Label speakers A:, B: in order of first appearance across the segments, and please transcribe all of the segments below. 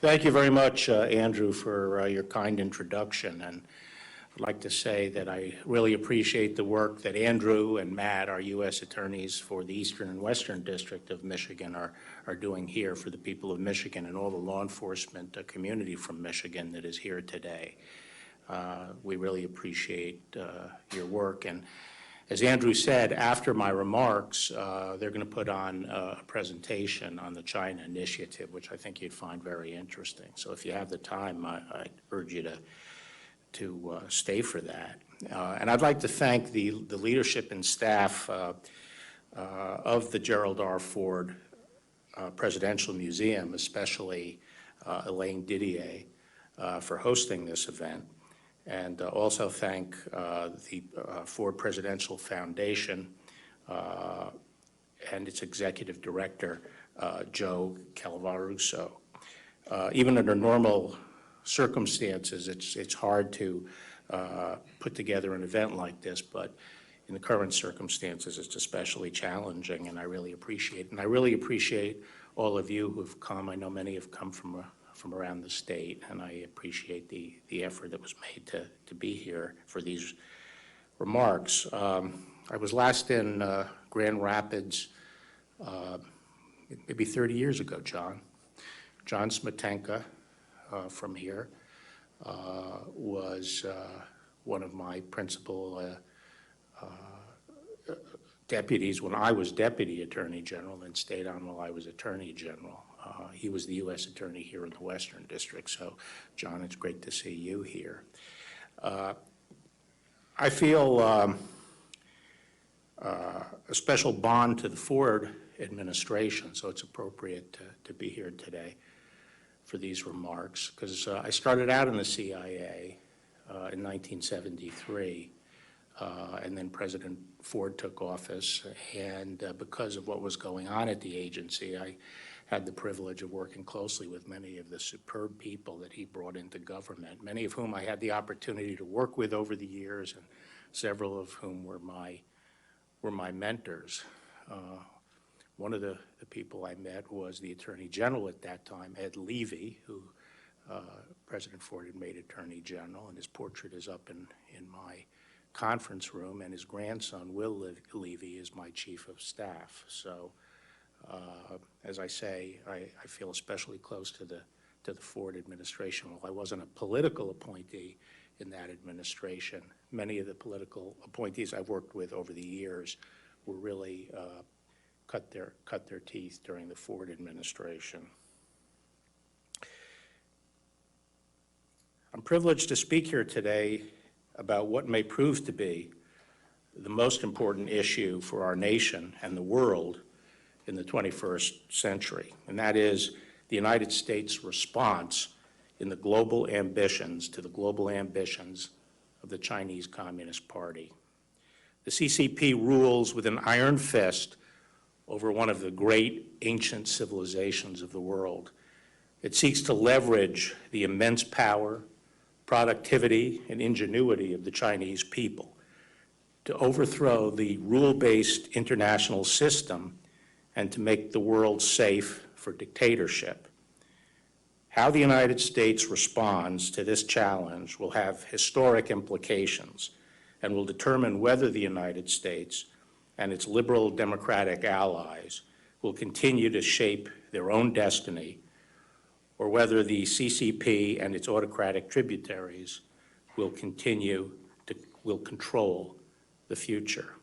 A: Thank you very much, Andrew, for your kind introduction. And I'd like to say that I really appreciate the work that Andrew and Matt, our U.S. attorneys for the Eastern and Western District of Michigan, are doing here for the people of Michigan and all the law enforcement community from Michigan that is here today. We really appreciate your work. And as Andrew said, after my remarks, they're going to put on a presentation on the China Initiative, which I think you'd find very interesting. So if you have the time, I'd urge you to stay for that. And I'd like to thank the leadership and staff of the Gerald R. Ford Presidential Museum, especially Elaine Didier, for hosting this event. And also thank the Ford Presidential Foundation and its executive director, Joe Calvaruso. Even under normal circumstances, it's hard to put together an event like this, but in the current circumstances, it's especially challenging, and I really appreciate it. And I really appreciate all of you who've come. I know many have come from around the state, and I appreciate the effort that was made to be here for these remarks. I was last in Grand Rapids maybe 30 years ago, John. John Smetanka from here was one of my principal deputies when I was Deputy Attorney General and stayed on while I was Attorney General. He was the U.S. Attorney here in the Western District. So, John, it's great to see you here. I feel a special bond to the Ford administration, so it's appropriate to be here today for these remarks, because I started out in the CIA in 1973, and then President Ford took office, and because of what was going on at the agency, I had the privilege of working closely with many of the superb people that he brought into government, many of whom I had the opportunity to work with over the years, and several of whom were my mentors. One of the people I met was the Attorney General at that time, Ed Levy, who President Ford had made Attorney General, and his portrait is up in my conference room, and his grandson, Will Levy, is my Chief of Staff. So, as I say, I feel especially close to the Ford administration. While I wasn't a political appointee in that administration, many of the political appointees I've worked with over the years were really cut their teeth during the Ford administration. I'm privileged to speak here today about what may prove to be the most important issue for our nation and the world in the 21st century, and that is the United States' response to the global ambitions of the Chinese Communist Party. The CCP rules with an iron fist over one of the great ancient civilizations of the world. It seeks to leverage the immense power, productivity, and ingenuity of the Chinese people to overthrow the rule-based international system and to make the world safe for dictatorship. How the United States responds to this challenge will have historic implications and will determine whether the United States and its liberal democratic allies will continue to shape their own destiny, or whether the CCP and its autocratic tributaries will control the future.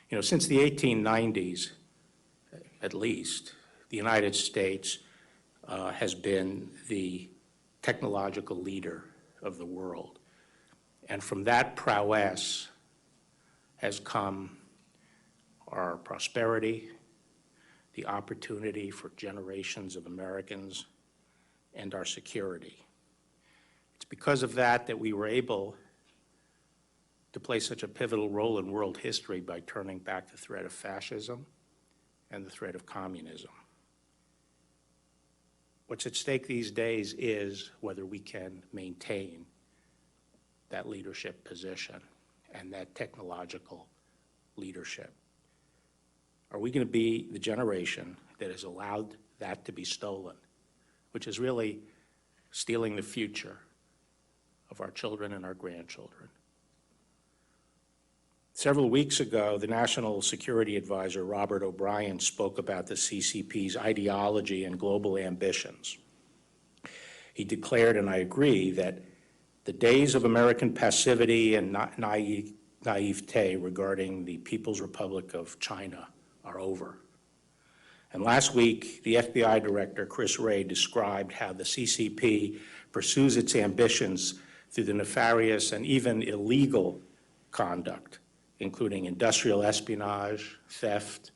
A: You know, since the 1890s, at least, the United States has been the technological leader of the world. And from that prowess has come our prosperity, the opportunity for generations of Americans, and our security. It's because of that that we were able to play such a pivotal role in world history by turning back the threat of fascism and the threat of communism. What's at stake these days is whether we can maintain that leadership position and that technological leadership. Are we going to be the generation that has allowed that to be stolen, which is really stealing the future of our children and our grandchildren. Several weeks ago, the National Security Advisor, Robert O'Brien, spoke about the CCP's ideology and global ambitions. He declared, and I agree, that the days of American passivity and naivete regarding the People's Republic of China are over. And last week, the FBI Director, Chris Wray, described how the CCP pursues its ambitions through the nefarious and even illegal conduct, including industrial espionage, theft,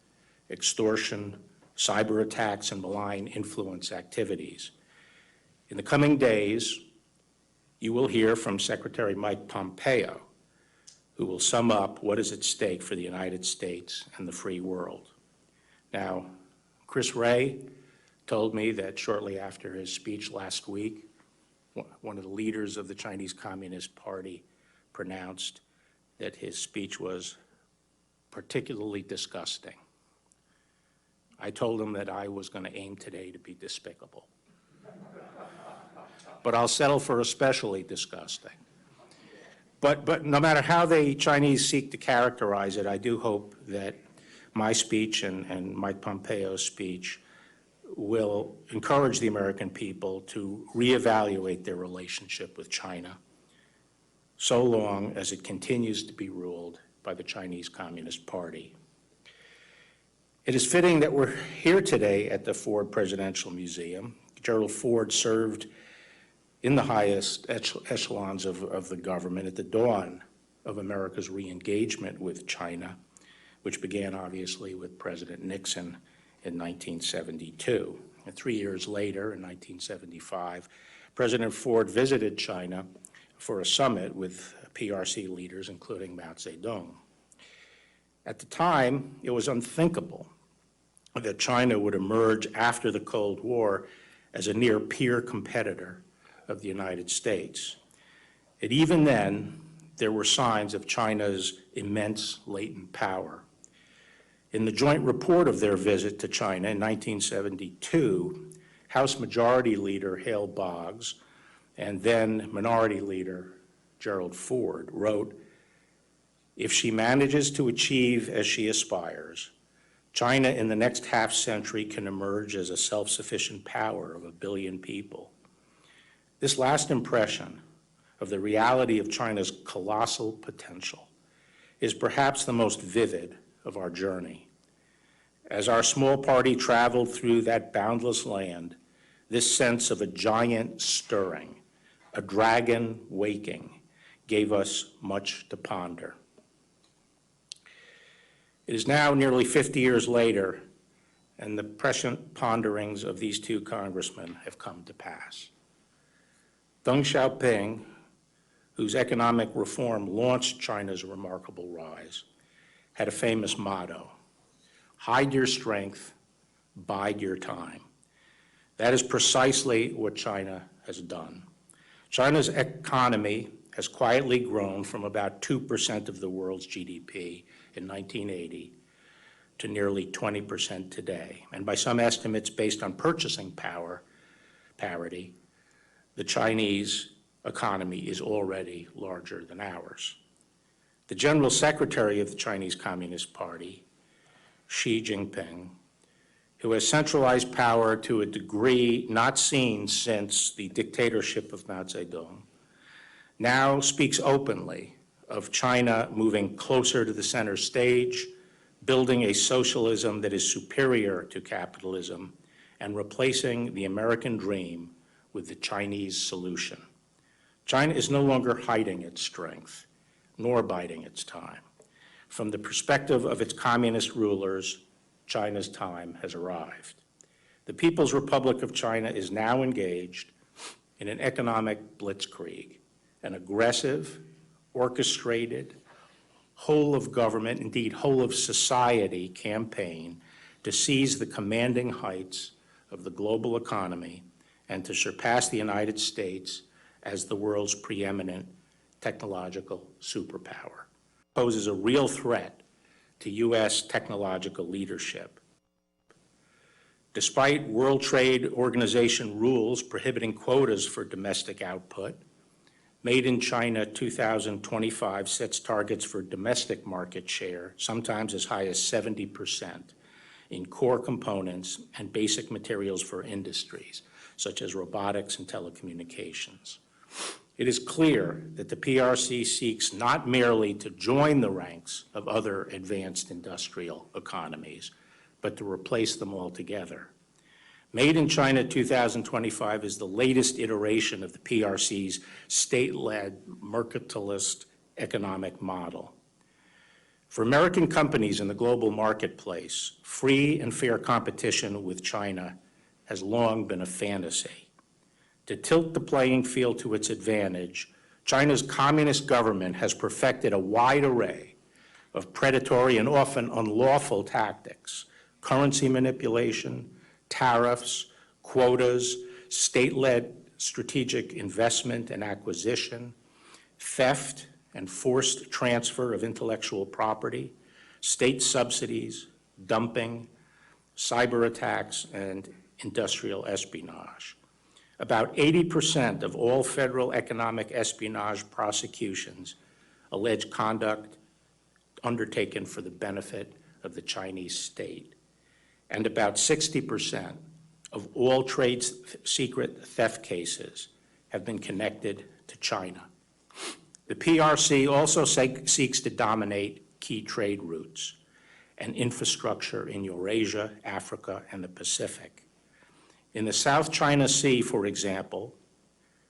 A: extortion, cyber attacks, and malign influence activities. In the coming days, you will hear from Secretary Mike Pompeo, who will sum up what is at stake for the United States and the free world. Now, Chris Wray told me that shortly after his speech last week, one of the leaders of the Chinese Communist Party pronounced that his speech was particularly disgusting. I told him that I was going to aim today to be despicable. But I'll settle for especially disgusting. But no matter how the Chinese seek to characterize it, I do hope that my speech and Mike Pompeo's speech will encourage the American people to reevaluate their relationship with China so long as it continues to be ruled by the Chinese Communist Party. It is fitting that we're here today at the Ford Presidential Museum. Gerald Ford served in the highest echelons of the government at the dawn of America's re-engagement with China, which began obviously with President Nixon in 1972. And 3 years later, in 1975, President Ford visited China for a summit with PRC leaders, including Mao Zedong. At the time, it was unthinkable that China would emerge after the Cold War as a near-peer competitor of the United States. And even then, there were signs of China's immense latent power. In the joint report of their visit to China in 1972, House Majority Leader Hale Boggs and then Minority Leader Gerald Ford wrote, "If she manages to achieve as she aspires, China in the next half-century can emerge as a self-sufficient power of 1 billion people." This last impression of the reality of China's colossal potential is perhaps the most vivid of our journey. As our small party traveled through that boundless land, this sense of a giant stirring, a dragon waking, gave us much to ponder. It is now nearly 50 years later, and the prescient ponderings of these two congressmen have come to pass. Deng Xiaoping, whose economic reform launched China's remarkable rise, had a famous motto: hide your strength, bide your time. That is precisely what China has done. China's economy has quietly grown from about 2% of the world's GDP in 1980 to nearly 20% today. And by some estimates based on purchasing power parity, the Chinese economy is already larger than ours. The General Secretary of the Chinese Communist Party, Xi Jinping, who has centralized power to a degree not seen since the dictatorship of Mao Zedong, now speaks openly of China moving closer to the center stage, building a socialism that is superior to capitalism, and replacing the American dream with the Chinese solution. China is no longer hiding its strength, nor biding its time. From the perspective of its communist rulers, China's time has arrived. The People's Republic of China is now engaged in an economic blitzkrieg, an aggressive, orchestrated, whole of government, indeed whole of society campaign to seize the commanding heights of the global economy and to surpass the United States as the world's preeminent technological superpower. It poses a real threat to U.S. technological leadership. Despite World Trade Organization rules prohibiting quotas for domestic output, Made in China 2025 sets targets for domestic market share, sometimes as high as 70%, in core components and basic materials for industries, such as robotics and telecommunications. It is clear that the PRC seeks not merely to join the ranks of other advanced industrial economies, but to replace them altogether. Made in China 2025 is the latest iteration of the PRC's state-led mercantilist economic model. For American companies in the global marketplace, free and fair competition with China has long been a fantasy. To tilt the playing field to its advantage, China's communist government has perfected a wide array of predatory and often unlawful tactics: currency manipulation, tariffs, quotas, state-led strategic investment and acquisition, theft and forced transfer of intellectual property, state subsidies, dumping, cyber attacks, and industrial espionage. About 80% of all federal economic espionage prosecutions allege conduct undertaken for the benefit of the Chinese state. And about 60% of all trade secret theft cases have been connected to China. The PRC also seeks to dominate key trade routes and infrastructure in Eurasia, Africa, and the Pacific. In the South China Sea, for example,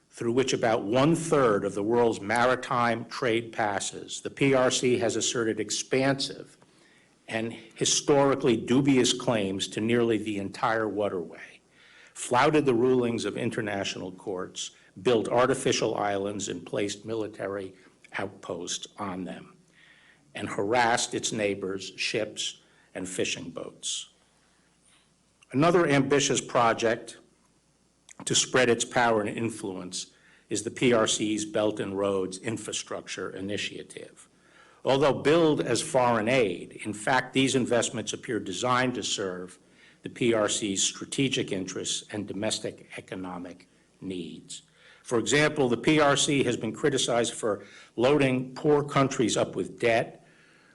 A: through which about 1/3 of the world's maritime trade passes, the PRC has asserted expansive and historically dubious claims to nearly the entire waterway, flouted the rulings of international courts, built artificial islands and placed military outposts on them, and harassed its neighbors, ships, and fishing boats. Another ambitious project to spread its power and influence is the PRC's Belt and Roads Infrastructure Initiative. Although billed as foreign aid, in fact, these investments appear designed to serve the PRC's strategic interests and domestic economic needs. For example, the PRC has been criticized for loading poor countries up with debt,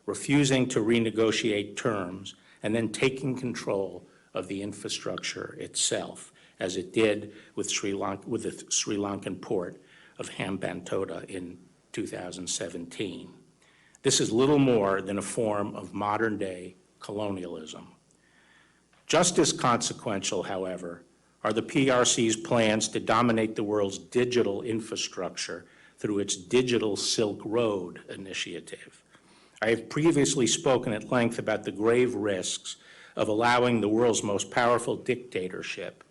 A: refusing to renegotiate terms, and then taking control of the infrastructure itself, as it did with the Sri Lankan port of Hambantota in 2017. This is little more than a form of modern-day colonialism. Just as consequential, however, are the PRC's plans to dominate the world's digital infrastructure through its Digital Silk Road initiative. I have previously spoken at length about the grave risks of allowing the world's most powerful dictatorship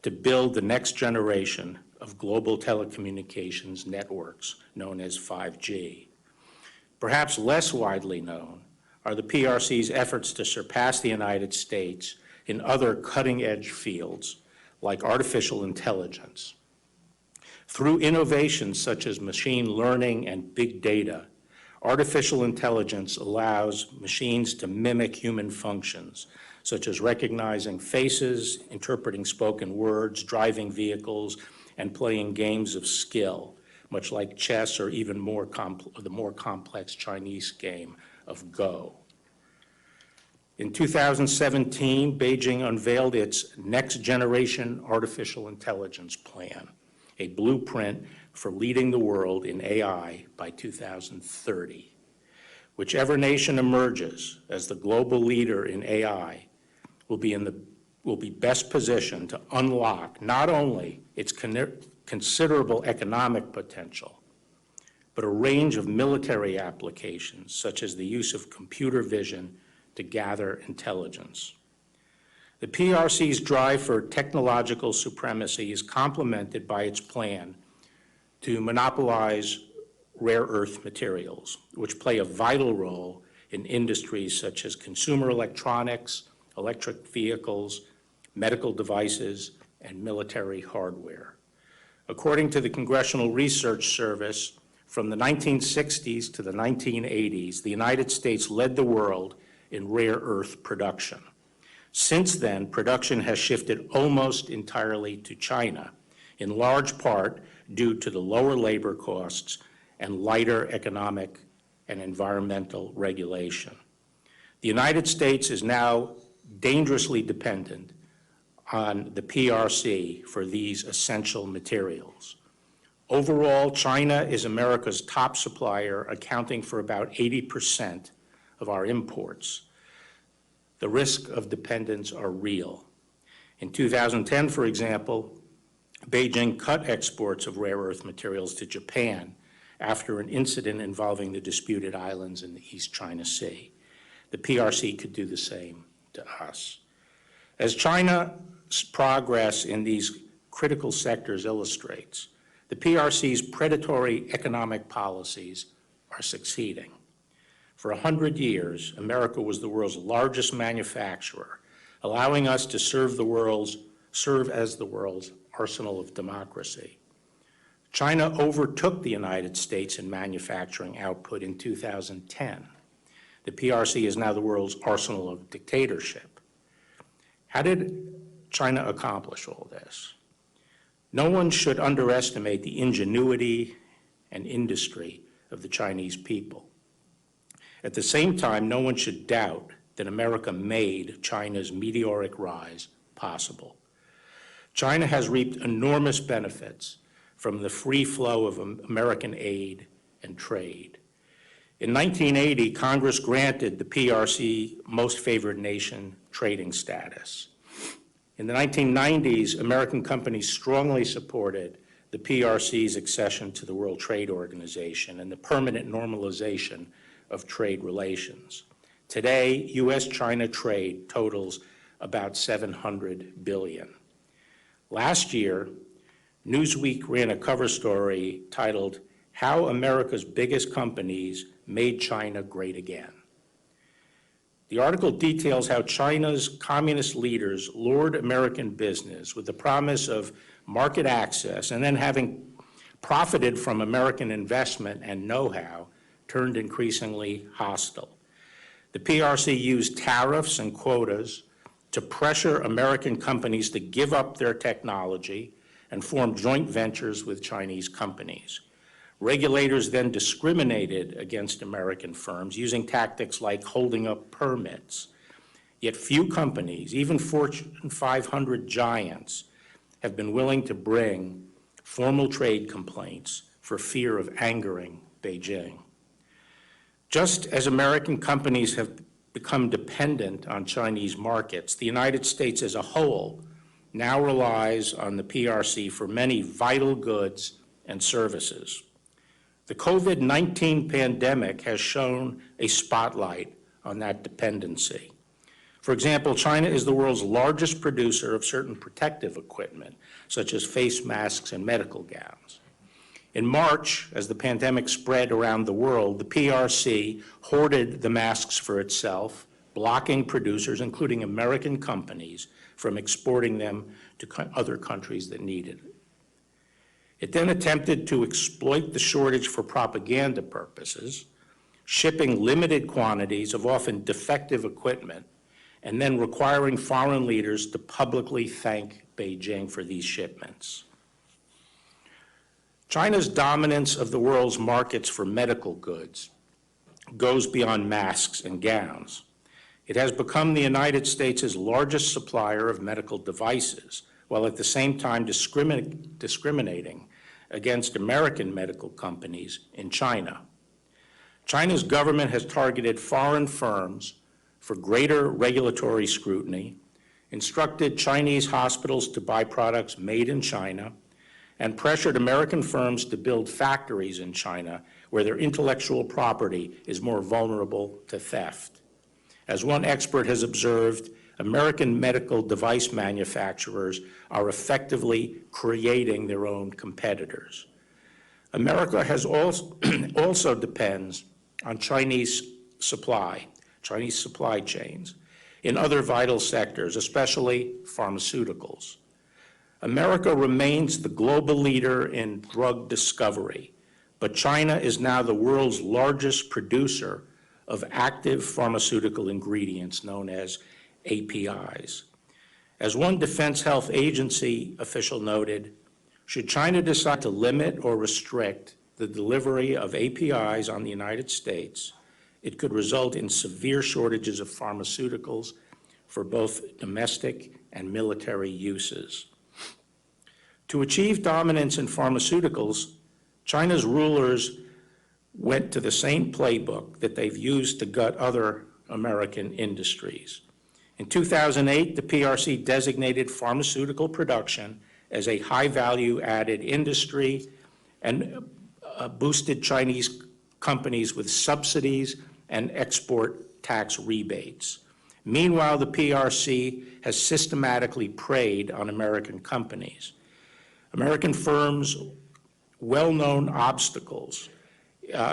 A: to build the next generation of global telecommunications networks known as 5G. Perhaps less widely known are the PRC's efforts to surpass the United States in other cutting-edge fields like artificial intelligence. Through innovations such as machine learning and big data, artificial intelligence allows machines to mimic human functions, such as recognizing faces, interpreting spoken words, driving vehicles, and playing games of skill, much like chess or even the more complex Chinese game of Go. In 2017, Beijing unveiled its Next Generation Artificial Intelligence Plan, a blueprint for leading the world in AI by 2030. Whichever nation emerges as the global leader in AI will be best positioned to unlock not only its considerable economic potential, but a range of military applications, such as the use of computer vision to gather intelligence. The PRC's drive for technological supremacy is complemented by its plan to monopolize rare earth materials, which play a vital role in industries such as consumer electronics, electric vehicles, medical devices, and military hardware. According to the Congressional Research Service, from the 1960s to the 1980s, the United States led the world in rare earth production. Since then, production has shifted almost entirely to China, in large part due to the lower labor costs and lighter economic and environmental regulation. The United States is now dangerously dependent on the PRC for these essential materials. Overall, China is America's top supplier, accounting for about 80% of our imports. The risk of dependence are real. In 2010, for example, Beijing cut exports of rare earth materials to Japan after an incident involving the disputed islands in the East China Sea. The PRC could do the same to us. As China's progress in these critical sectors illustrates, the PRC's predatory economic policies are succeeding. For 100 years, America was the world's largest manufacturer, allowing us to serve as the world's arsenal of democracy. China overtook the United States in manufacturing output in 2010. The PRC is now the world's arsenal of dictatorship. How did China accomplish all this? No one should underestimate the ingenuity and industry of the Chinese people. At the same time, no one should doubt that America made China's meteoric rise possible. China has reaped enormous benefits from the free flow of American aid and trade. In 1980, Congress granted the PRC Most Favored Nation trading status. In the 1990s, American companies strongly supported the PRC's accession to the World Trade Organization and the permanent normalization of trade relations. Today, U.S.-China trade totals about $700 billion. Last year, Newsweek ran a cover story titled, "How America's Biggest Companies Made China Great Again." The article details how China's communist leaders lured American business with the promise of market access, and then, having profited from American investment and know-how, turned increasingly hostile. The PRC used tariffs and quotas to pressure American companies to give up their technology and form joint ventures with Chinese companies. Regulators then discriminated against American firms using tactics like holding up permits. Yet few companies, even Fortune 500 giants, have been willing to bring formal trade complaints for fear of angering Beijing. Just as American companies have become dependent on Chinese markets, the United States as a whole now relies on the PRC for many vital goods and services. The COVID-19 pandemic has shone a spotlight on that dependency. For example, China is the world's largest producer of certain protective equipment, such as face masks and medical gowns. In March, as the pandemic spread around the world, the PRC hoarded the masks for itself, blocking producers, including American companies, from exporting them to other countries that needed it. It then attempted to exploit the shortage for propaganda purposes, shipping limited quantities of often defective equipment, and then requiring foreign leaders to publicly thank Beijing for these shipments. China's dominance of the world's markets for medical goods goes beyond masks and gowns. It has become the United States' largest supplier of medical devices, while at the same time discriminating against American medical companies in China. China's government has targeted foreign firms for greater regulatory scrutiny, instructed Chinese hospitals to buy products made in China, and pressured American firms to build factories in China where their intellectual property is more vulnerable to theft. As one expert has observed, American medical device manufacturers are effectively creating their own competitors. America has also depends on Chinese supply chains in other vital sectors, especially pharmaceuticals. America remains the global leader in drug discovery, but China is now the world's largest producer of active pharmaceutical ingredients known as APIs. As one Defense Health Agency official noted, should China decide to limit or restrict the delivery of APIs on the United States, it could result in severe shortages of pharmaceuticals for both domestic and military uses. To achieve dominance in pharmaceuticals, China's rulers went to the same playbook that they've used to gut other American industries. In 2008, the PRC designated pharmaceutical production as a high-value added industry and boosted Chinese companies with subsidies and export tax rebates. Meanwhile, the PRC has systematically preyed on American companies. American firms' well-known obstacles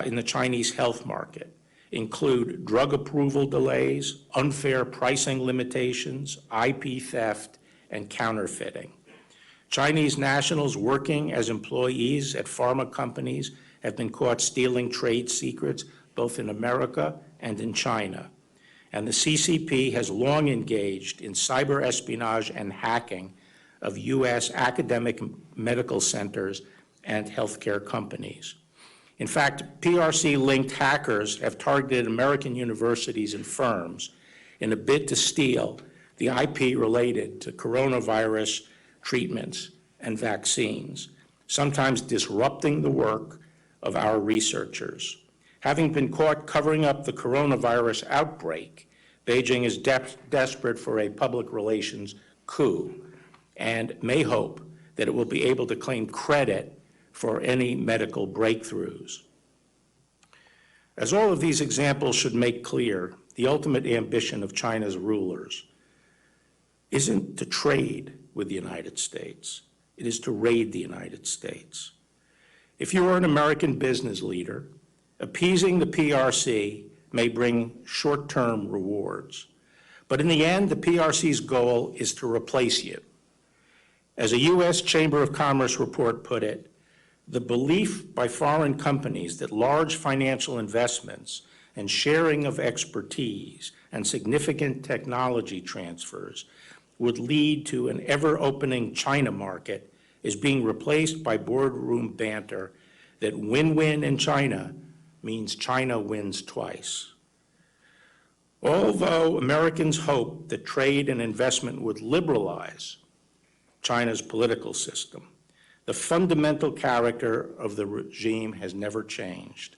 A: in the Chinese health market include drug approval delays, unfair pricing limitations, IP theft, and counterfeiting. Chinese nationals working as employees at pharma companies have been caught stealing trade secrets both in America and in China. And the CCP has long engaged in cyber espionage and hacking of U.S. academic medical centers and healthcare companies. In fact, PRC-linked hackers have targeted American universities and firms in a bid to steal the IP related to coronavirus treatments and vaccines, sometimes disrupting the work of our researchers. Having been caught covering up the coronavirus outbreak, Beijing is desperate for a public relations coup and may hope that it will be able to claim credit for any medical breakthroughs. As all of these examples should make clear, the ultimate ambition of China's rulers isn't to trade with the United States. It is to raid the United States. If you are an American business leader, appeasing the PRC may bring short-term rewards. But in the end, the PRC's goal is to replace you. As a U.S. Chamber of Commerce report put it, the belief by foreign companies that large financial investments and sharing of expertise and significant technology transfers would lead to an ever-opening China market is being replaced by boardroom banter that win-win in China means China wins twice. Although Americans hope that trade and investment would liberalize China's political system, the fundamental character of the regime has never changed.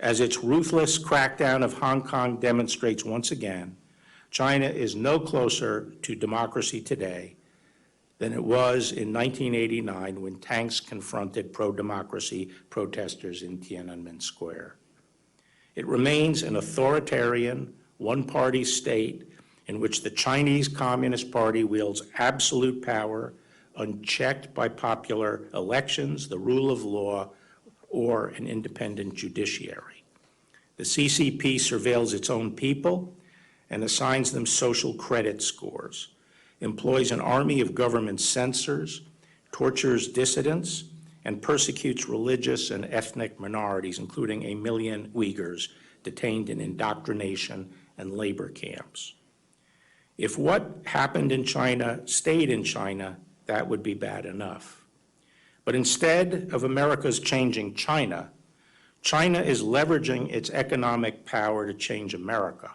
A: As its ruthless crackdown of Hong Kong demonstrates once again, China is no closer to democracy today than it was in 1989 when tanks confronted pro-democracy protesters in Tiananmen Square. It remains an authoritarian, one-party state in which the Chinese Communist Party wields absolute power, unchecked by popular elections, the rule of law, or an independent judiciary. The CCP surveils its own people and assigns them social credit scores, employs an army of government censors, tortures dissidents, and persecutes religious and ethnic minorities, including 1 million Uyghurs detained in indoctrination and labor camps. If what happened in China stayed in China, that would be bad enough. But instead of America's changing China, China is leveraging its economic power to change America.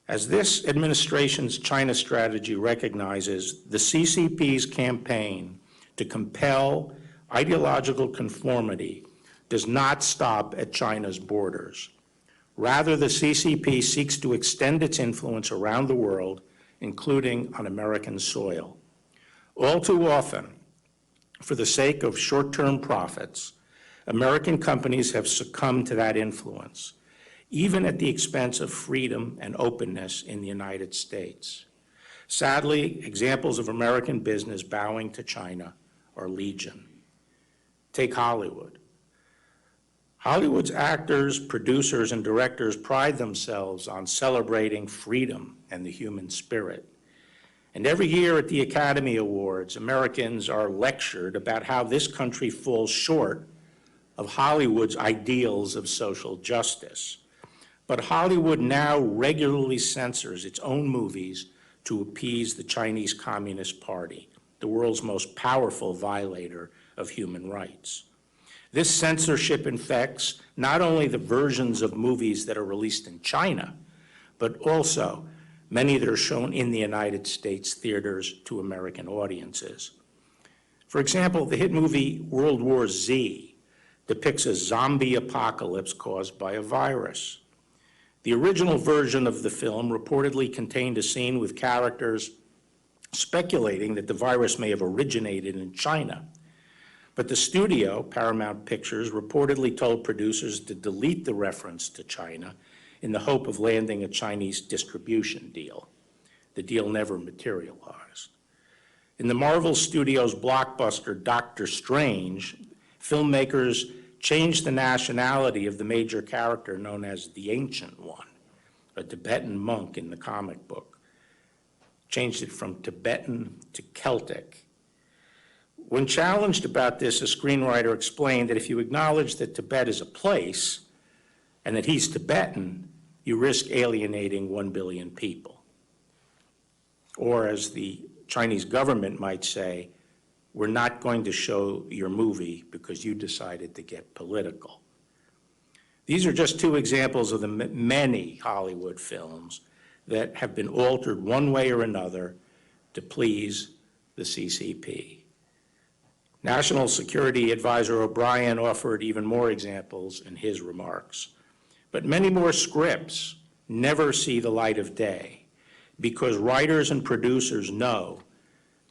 A: As this administration's China strategy recognizes, the CCP's campaign to compel ideological conformity does not stop at China's borders. Rather, the CCP seeks to extend its influence around the world, including on American soil. All too often, for the sake of short-term profits, American companies have succumbed to that influence, even at the expense of freedom and openness in the United States. Sadly, examples of American business bowing to China are legion. Take Hollywood. Hollywood's actors, producers, and directors pride themselves on celebrating freedom and the human spirit. And every year at the Academy Awards, Americans are lectured about how this country falls short of Hollywood's ideals of social justice. But Hollywood now regularly censors its own movies to appease the Chinese Communist Party, the world's most powerful violator of human rights. This censorship infects not only the versions of movies that are released in China, but also many that are shown in the United States theaters to American audiences. For example, the hit movie World War Z depicts a zombie apocalypse caused by a virus. The original version of the film reportedly contained a scene with characters speculating that the virus may have originated in China. But the studio, Paramount Pictures, reportedly told producers to delete the reference to China in the hope of landing a Chinese distribution deal. The deal never materialized. In the Marvel Studios blockbuster Doctor Strange, filmmakers changed the nationality of the major character known as the Ancient One, a Tibetan monk in the comic book. Changed it from Tibetan to Celtic. When challenged about this, a screenwriter explained that if you acknowledge that Tibet is a place and that he's Tibetan, you risk alienating 1 billion people. Or as the Chinese government might say, we're not going to show your movie because you decided to get political. These are just two examples of the many Hollywood films that have been altered one way or another to please the CCP. National Security Advisor O'Brien offered even more examples in his remarks. But many more scripts never see the light of day because writers and producers know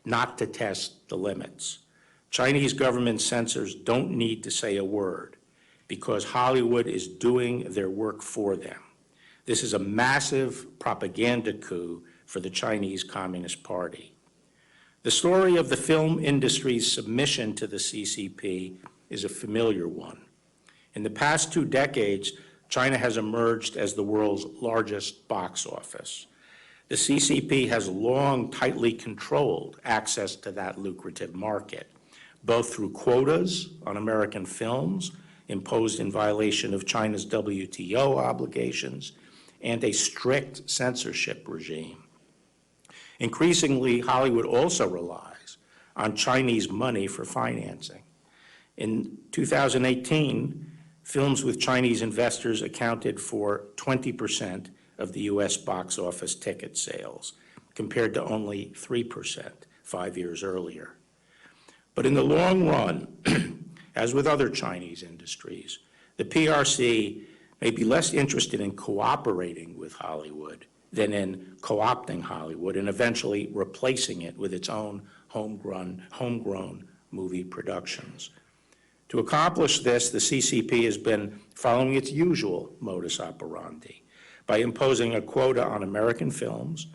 A: not to test the limits. Chinese government censors don't need to say a word because Hollywood is doing their work for them. This is a massive propaganda coup for the Chinese Communist Party. The story of the film industry's submission to the CCP is a familiar one. In the past 2 decades, China has emerged as the world's largest box office. The CCP has long tightly controlled access to that lucrative market, both through quotas on American films imposed in violation of China's WTO obligations and a strict censorship regime. Increasingly, Hollywood also relies on Chinese money for financing. In 2018, films with Chinese investors accounted for 20% of the U.S. box office ticket sales, compared to only 3% 5 years earlier. But in the long run, as with other Chinese industries, the PRC may be less interested in cooperating with Hollywood than in co-opting Hollywood and eventually replacing it with its own homegrown movie productions. To accomplish this, the CCP has been following its usual modus operandi. By imposing a quota on American films,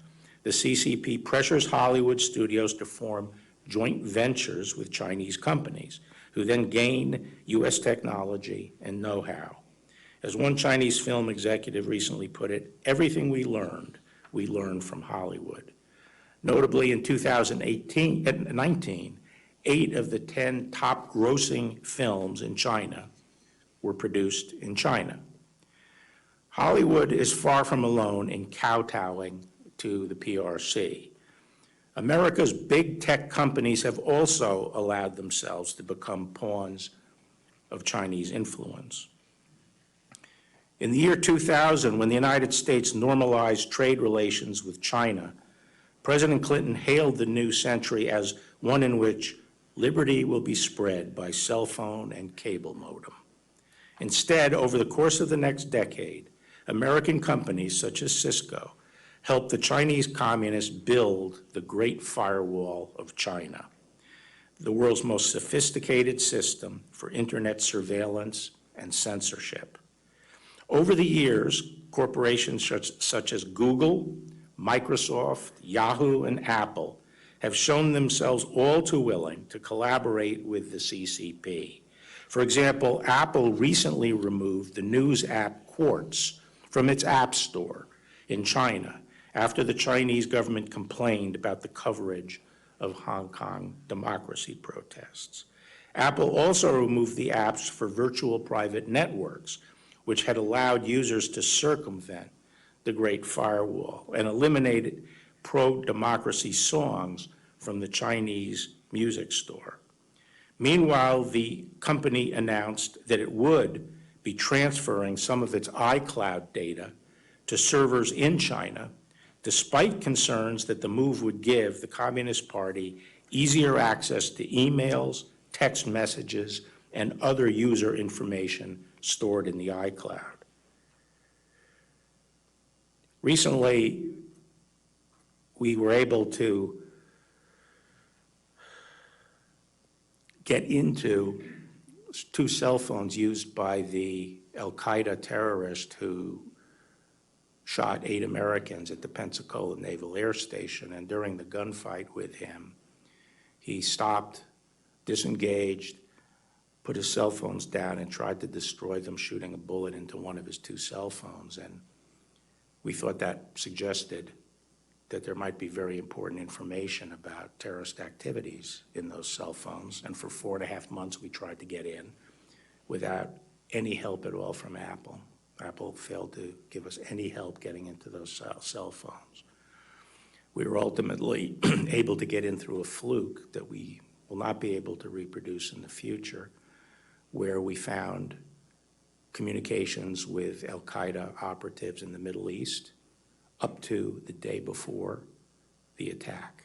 A: the CCP pressures Hollywood studios to form joint ventures with Chinese companies, who then gain U.S. technology and know-how. As one Chinese film executive recently put it, everything we learned from Hollywood. Notably, in 2019, 8 of the 10 top grossing films in China were produced in China. Hollywood is far from alone in kowtowing to the PRC. America's big tech companies have also allowed themselves to become pawns of Chinese influence. In the year 2000, when the United States normalized trade relations with China, President Clinton hailed the new century as one in which liberty will be spread by cell phone and cable modem. Instead, over the course of the next decade, American companies such as Cisco helped the Chinese communists build the Great Firewall of China, the world's most sophisticated system for internet surveillance and censorship. Over the years, corporations such as Google, Microsoft, Yahoo, and Apple have shown themselves all too willing to collaborate with the CCP. For example, Apple recently removed the news app Quartz from its app store in China after the Chinese government complained about the coverage of Hong Kong democracy protests. Apple also removed the apps for virtual private networks, which had allowed users to circumvent the Great Firewall and eliminated pro-democracy songs from the Chinese music store. Meanwhile, the company announced that it would be transferring some of its iCloud data to servers in China, despite concerns that the move would give the Communist Party easier access to emails, text messages, and other user information stored in the iCloud. Recently, we were able to get into 2 cell phones used by the al-Qaeda terrorist who shot 8 Americans at the Pensacola Naval Air Station, and during the gunfight with him, he stopped, disengaged, put his cell phones down, and tried to destroy them, shooting a bullet into one of his 2 cell phones. And we thought that suggested that there might be very important information about terrorist activities in those cell phones. And for 4.5 months, we tried to get in without any help at all from Apple. Apple failed to give us any help getting into those cell phones. We were ultimately able to get in through a fluke that we will not be able to reproduce in the future, where we found communications with al-Qaeda operatives in the Middle East up to the day before the attack.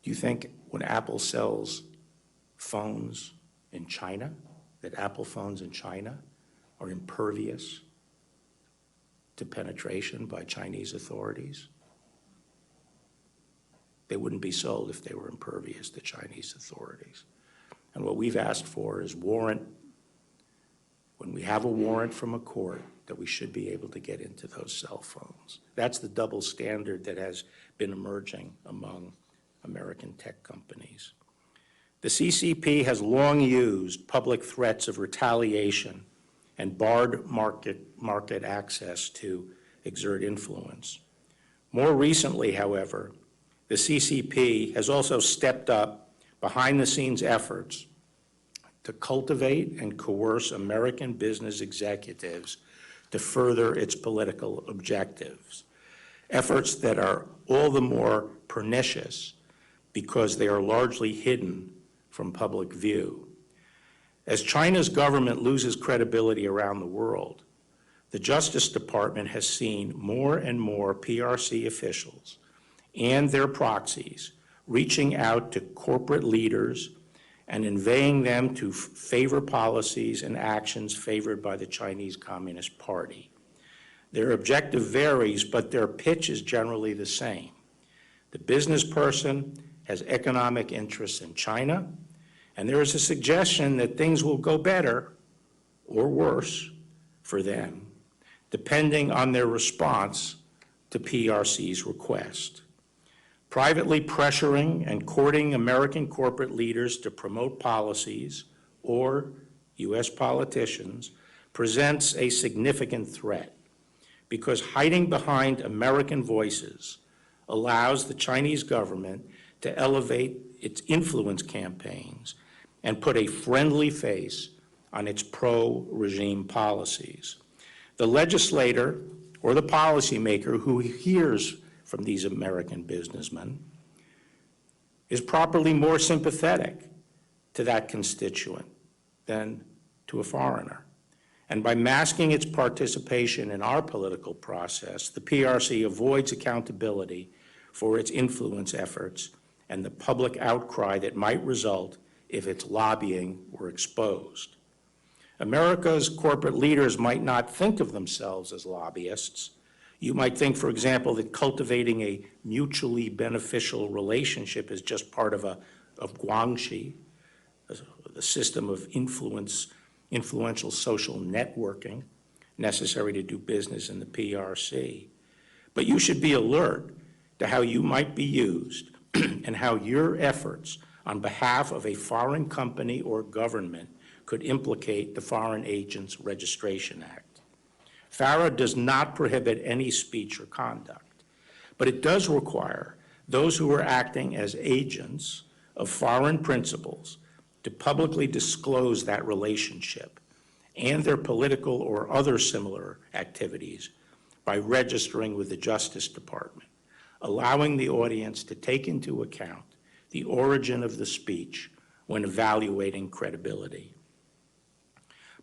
A: Do you think when Apple sells phones in China, that Apple phones in China are impervious to penetration by Chinese authorities? They wouldn't be sold if they were impervious to Chinese authorities. And what we've asked for is warrant, when we have a warrant from a court, that we should be able to get into those cell phones. That's the double standard that has been emerging among American tech companies. The CCP has long used public threats of retaliation and barred market access to exert influence. More recently, however, the CCP has also stepped up behind-the-scenes efforts to cultivate and coerce American business executives to further its political objectives, efforts that are all the more pernicious because they are largely hidden from public view. As China's government loses credibility around the world, the Justice Department has seen more and more PRC officials and their proxies reaching out to corporate leaders and inveighing them to favor policies and actions favored by the Chinese Communist Party. Their objective varies, but their pitch is generally the same. The business person has economic interests in China, and there is a suggestion that things will go better or worse for them, depending on their response to PRC's request. Privately pressuring and courting American corporate leaders to promote policies or U.S. politicians presents a significant threat, because hiding behind American voices allows the Chinese government to elevate its influence campaigns and put a friendly face on its pro-regime policies. The legislator or the policymaker who hears from these American businessmen is properly more sympathetic to that constituent than to a foreigner. And by masking its participation in our political process, the PRC avoids accountability for its influence efforts and the public outcry that might result if its lobbying were exposed. America's corporate leaders might not think of themselves as lobbyists. You might think, for example, that cultivating a mutually beneficial relationship is just part of guangxi, the system of influential social networking necessary to do business in the PRC. But you should be alert to how you might be used and how your efforts on behalf of a foreign company or government could implicate the Foreign Agents Registration Act. FARA does not prohibit any speech or conduct, but it does require those who are acting as agents of foreign principals to publicly disclose that relationship and their political or other similar activities by registering with the Justice Department, allowing the audience to take into account the origin of the speech when evaluating credibility.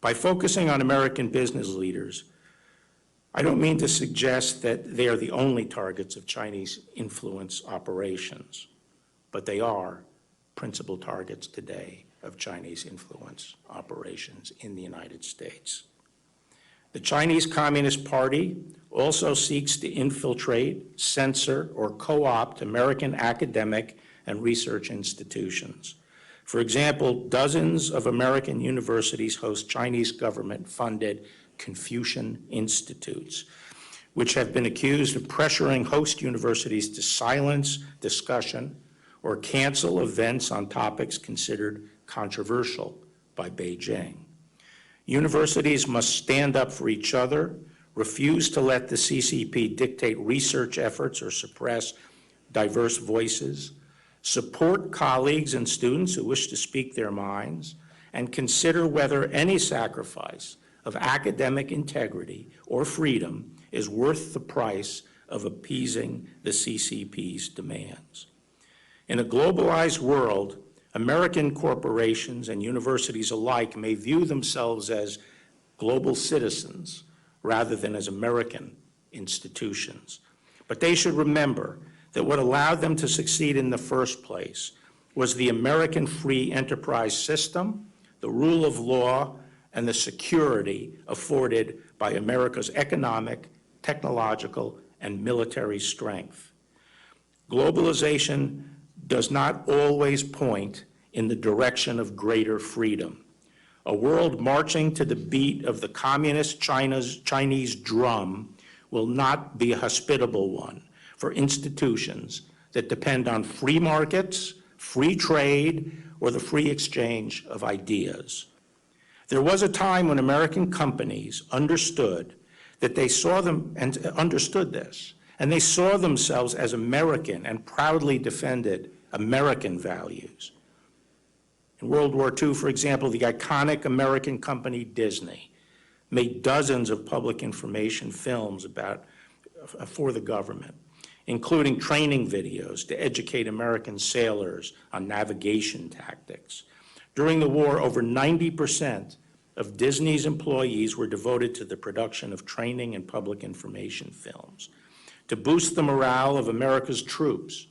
A: By focusing on American business leaders, I don't mean to suggest that they are the only targets of Chinese influence operations, but they are principal targets today of Chinese influence operations in the United States. The Chinese Communist Party also seeks to infiltrate, censor, or co-opt American academic and research institutions. For example, dozens of American universities host Chinese government-funded Confucian institutes, which have been accused of pressuring host universities to silence discussion or cancel events on topics considered controversial by Beijing. Universities must stand up for each other, refuse to let the CCP dictate research efforts or suppress diverse voices, support colleagues and students who wish to speak their minds, and consider whether any sacrifice of academic integrity or freedom is worth the price of appeasing the CCP's demands. In a globalized world, American corporations and universities alike may view themselves as global citizens rather than as American institutions. But they should remember that what allowed them to succeed in the first place was the American free enterprise system, the rule of law, and the security afforded by America's economic, technological, and military strength. Globalization does not always point in the direction of greater freedom. A world marching to the beat of the communist Chinese drum will not be a hospitable one for institutions that depend on free markets, free trade, or the free exchange of ideas. There was a time when American companies understood that they saw them and understood this, and they saw themselves as American and proudly defended American values. In World War II, for example, the iconic American company Disney made dozens of public information films for the government, including training videos to educate American sailors on navigation tactics. During the war, over 90% of Disney's employees were devoted to the production of training and public information films. To boost the morale of America's troops,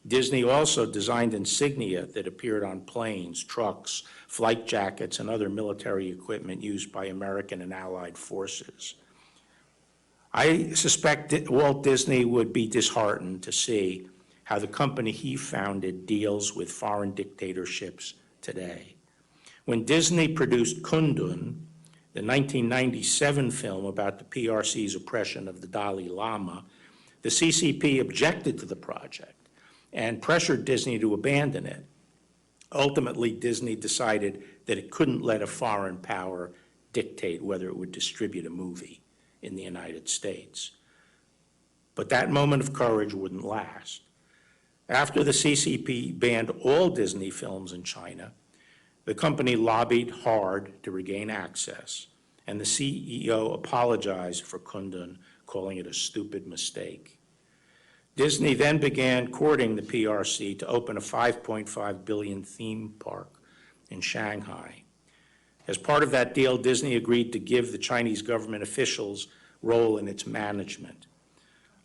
A: Disney also designed insignia that appeared on planes, trucks, flight jackets, and other military equipment used by American and Allied forces. I suspect that Walt Disney would be disheartened to see how the company he founded deals with foreign dictatorships today. When Disney produced Kundun, the 1997 film about the PRC's oppression of the Dalai Lama, the CCP objected to the project and pressured Disney to abandon it. Ultimately, Disney decided that it couldn't let a foreign power dictate whether it would distribute a movie in the United States. But that moment of courage wouldn't last. After the CCP banned all Disney films in China, the company lobbied hard to regain access, and the CEO apologized for Kundun, calling it a stupid mistake. Disney then began courting the PRC to open a $5.5 billion theme park in Shanghai. As part of that deal, Disney agreed to give the Chinese government officials role in its management.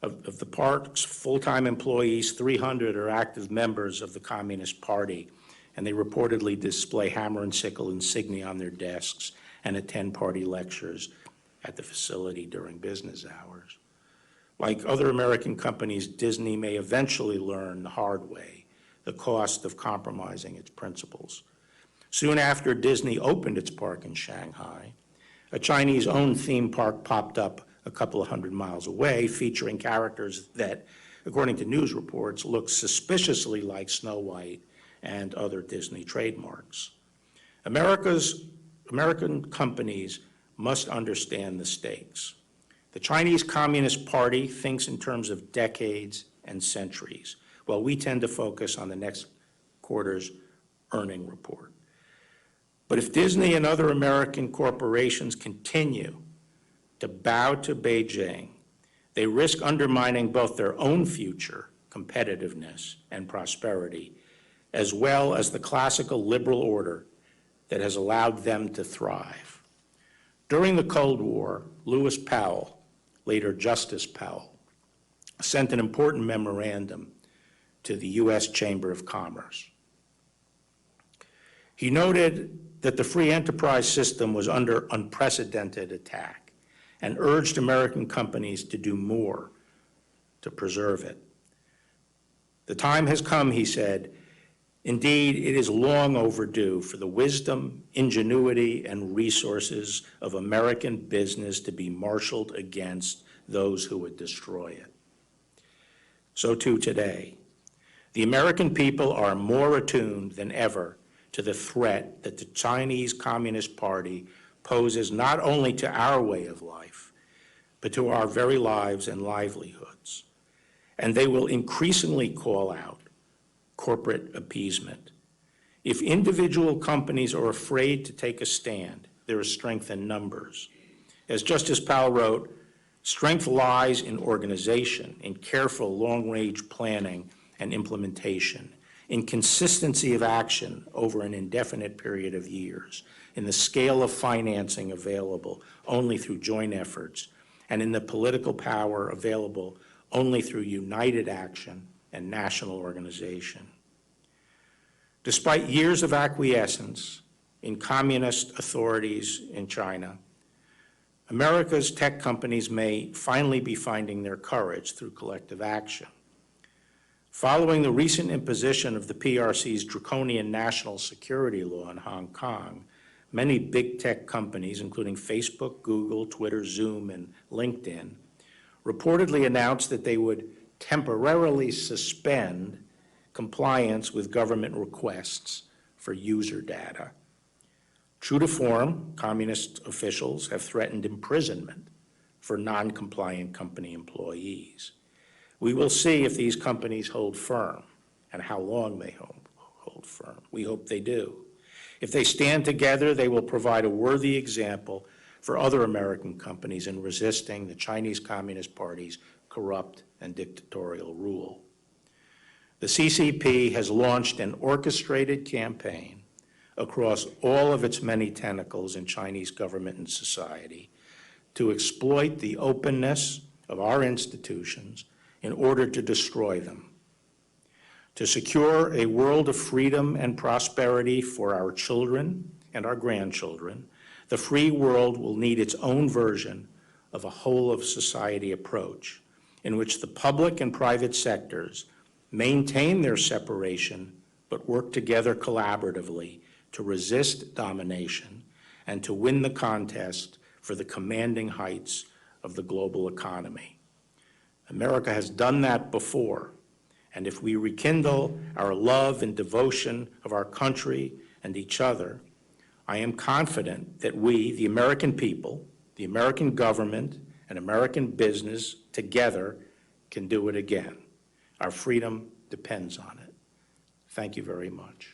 A: Of the park's full-time employees, 300 are active members of the Communist Party, and they reportedly display hammer and sickle insignia on their desks and attend party lectures at the facility during business hours. Like other American companies, Disney may eventually learn the hard way the cost of compromising its principles. Soon after Disney opened its park in Shanghai, a Chinese-owned theme park popped up a couple of hundred miles away, featuring characters that, according to news reports, look suspiciously like Snow White and other Disney trademarks. American companies must understand the stakes. The Chinese Communist Party thinks in terms of decades and centuries, while we tend to focus on the next quarter's earning report. But if Disney and other American corporations continue to bow to Beijing, they risk undermining both their own future, competitiveness, and prosperity, as well as the classical liberal order that has allowed them to thrive. During the Cold War, Lewis Powell, later Justice Powell, sent an important memorandum to the U.S. Chamber of Commerce. He noted that the free enterprise system was under unprecedented attack and urged American companies to do more to preserve it. The time has come, he said. Indeed, it is long overdue for the wisdom, ingenuity, and resources of American business to be marshaled against those who would destroy it. So too today. The American people are more attuned than ever to the threat that the Chinese Communist Party poses not only to our way of life, but to our very lives and livelihoods. And they will increasingly call out corporate appeasement. If individual companies are afraid to take a stand, there is strength in numbers. As Justice Powell wrote, strength lies in organization, in careful long-range planning and implementation, in consistency of action over an indefinite period of years, in the scale of financing available only through joint efforts, and in the political power available only through united action and national organization. Despite years of acquiescence in communist authorities in China, America's tech companies may finally be finding their courage through collective action. Following the recent imposition of the PRC's draconian national security law in Hong Kong, many big tech companies, including Facebook, Google, Twitter, Zoom, and LinkedIn, reportedly announced that they would temporarily suspend compliance with government requests for user data. True to form, communist officials have threatened imprisonment for non-compliant company employees. We will see if these companies hold firm and how long they hold firm. We hope they do. If they stand together, they will provide a worthy example for other American companies in resisting the Chinese Communist Party's corrupt and dictatorial rule. The CCP has launched an orchestrated campaign across all of its many tentacles in Chinese government and society to exploit the openness of our institutions in order to destroy them. To secure a world of freedom and prosperity for our children and our grandchildren, the free world will need its own version of a whole-of-society approach in which the public and private sectors maintain their separation but work together collaboratively to resist domination and to win the contest for the commanding heights of the global economy. America has done that before, and if we rekindle our love and devotion of our country and each other, I am confident that we, the American people, the American government, and American business together can do it again. Our freedom depends on it. Thank you very much.